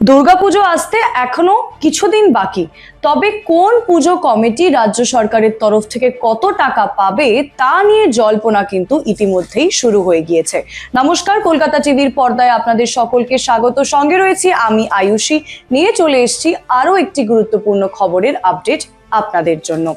দুর্গাপুজো আসতে এখনো কিছুদিন বাকি, তবে কোন পুজো কমিটি রাজ্য সরকারের তরফ থেকে কত টাকা পাবে তা নিয়ে জল্পনা কিন্তু ইতিমধ্যেই শুরু হয়ে গিয়েছে। নমস্কার, কলকাতা টিভির পর্দায় আপনাদের সকলকে স্বাগত। সঙ্গে রয়েছি আমি আয়ুষী। নিয়ে চলে এসেছি আরো একটি গুরুত্বপূর্ণ খবরের আপডেট আপনাদের জন্য।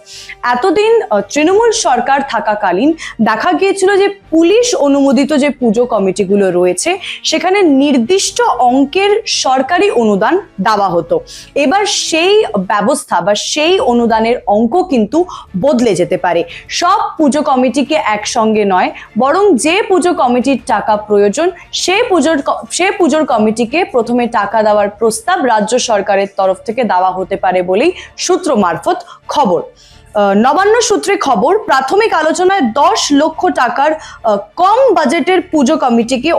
এতদিন তৃণমূল সরকার থাকাকালীন দেখা গিয়েছিল যে পুলিশ অনুমোদিত যে পুজো কমিটিগুলো রয়েছে সেখানে নির্দিষ্ট অঙ্কের সরকারি অনুদান দেওয়া হতো। এবার সেই ব্যবস্থা বা সেই অনুদানের অঙ্ক কিন্তু বদলে যেতে পারে। সব পুজো কমিটিকে একসঙ্গে নয়, বরং যে পুজো কমিটির টাকা প্রয়োজন সে পুজোর কমিটিকে প্রথমে টাকা দেওয়ার প্রস্তাব রাজ্য সরকারের তরফ থেকে দেওয়া হতে পারে বলেই সূত্র মারফত খবর। নবান্ন সূত্রে খবর, প্রাথমিক আলোচনায় 10 লক্ষ টাকার কম বাজেটের পুজো কমিটিকে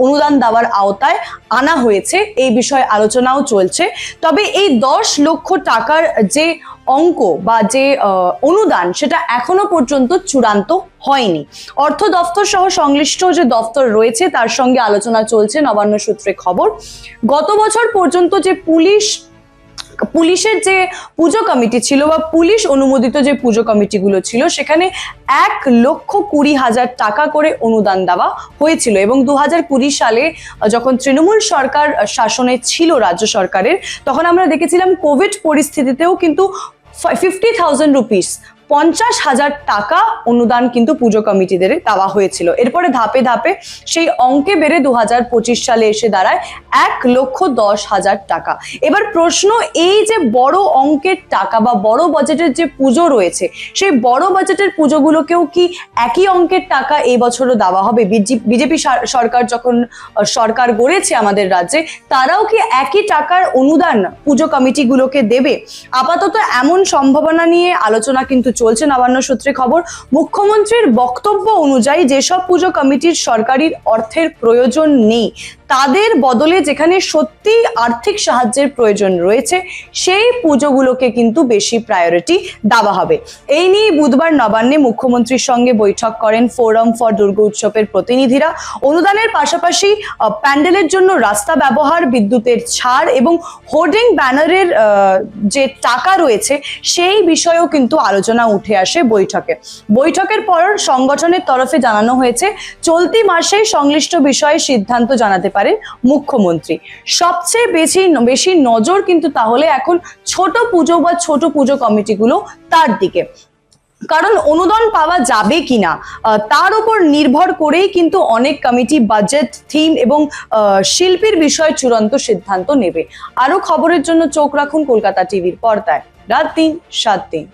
অনুদান দেওয়ার আওতায় আনা হয়েছে। এই বিষয়ে আলোচনাও চলছে। তবে এই 10 লক্ষ টাকার যে অঙ্ক বা যে অনুদান সেটা এখনো পর্যন্ত চূড়ান্ত হয়নি। অর্থ দফতর সহ সংশ্লিষ্ট যে দফতর রয়েছে তার সঙ্গে আলোচনা চলছে। নবান্ন সূত্রে খবর, গত বছর পর্যন্ত যে পুলিশের যে পুজো কমিটি ছিল বা পুলিশ অনুমোদিত যে পুজো কমিটিগুলো ছিল সেখানে 1,20,000 টাকা করে অনুদান দেওয়া হয়েছিল। এবং 2020 সালে যখন তৃণমূল সরকার শাসনে ছিল রাজ্য সরকারের, তখন আমরা দেখেছিলাম কোভিড পরিস্থিতিতেও কিন্তু 50,000 রুপিস 50,000 টাকা অনুদান কিন্তু পুজো কমিটিদের দেওয়া হয়েছিল। এরপরে ধাপে ধাপে সেই অঙ্কে বেড়ে 2025 সালে এসে দাঁড়ায় 1,10,000 টাকা। এবার প্রশ্ন, এই যে বড় অঙ্কের টাকা বা বড় বাজেটের যে পুজো রয়েছে সেই বড় বাজেটের পুজোগুলোকেও কি একই অঙ্কের টাকা এই বছরও দেওয়া হবে? বিজেপি সরকার যখন সরকার গড়েছে আমাদের রাজ্যে, তারাও কি একই টাকার অনুদান পুজো কমিটিগুলোকে দেবে? আপাতত এমন সম্ভাবনা নিয়ে আলোচনা কিন্তু চলছে। নবান্ন সূত্রে খবর, মুখ্যমন্ত্রীর বক্তব্য অনুযায়ী যেসব পুজো কমিটির সরকারি অর্থের প্রয়োজন নেই তাদের বদলে যেখানে সত্যি আর্থিক সাহায্যের প্রয়োজন রয়েছে সেই পুজোগুলোকে কিন্তু বেশি প্রায়োরিটি দেওয়া হবে। এই নিয়ে বুধবার নবান্নে মুখ্যমন্ত্রীর সঙ্গে বৈঠক করেন ফোরাম ফর দুর্গা উৎসবের প্রতিনিধিরা। অনুদানের পাশাপাশি প্যান্ডেলের জন্য রাস্তা ব্যবহার, বিদ্যুতের ছাড় এবং হোর্ডিং ব্যানারের যে টাকা রয়েছে সেই বিষয়েও কিন্তু আলোচনা উঠে আসে বৈঠকের পর সংগঠনের তরফে জানানো হয়েছে চলতি মাসে সংশ্লিষ্ট বিষয়ে সিদ্ধান্ত জানাতে পারেন মুখ্যমন্ত্রী। সবচেয়ে বেশি নজর কিন্তু তাহলে এখন ছোট পুজো বা ছোট পুজো কমিটিগুলো তার দিকে, কারণ অনুদান পাওয়া যাবে কিনা তার উপর নির্ভর করেই কিন্তু অনেক কমিটি বাজেট, থিম এবং শিল্পীর বিষয়ে চূড়ান্ত সিদ্ধান্ত নেবে। আরো খবরের জন্য চোখ রাখুন কলকাতা টিভির পর্দায়। রাত 3, 7 দিন।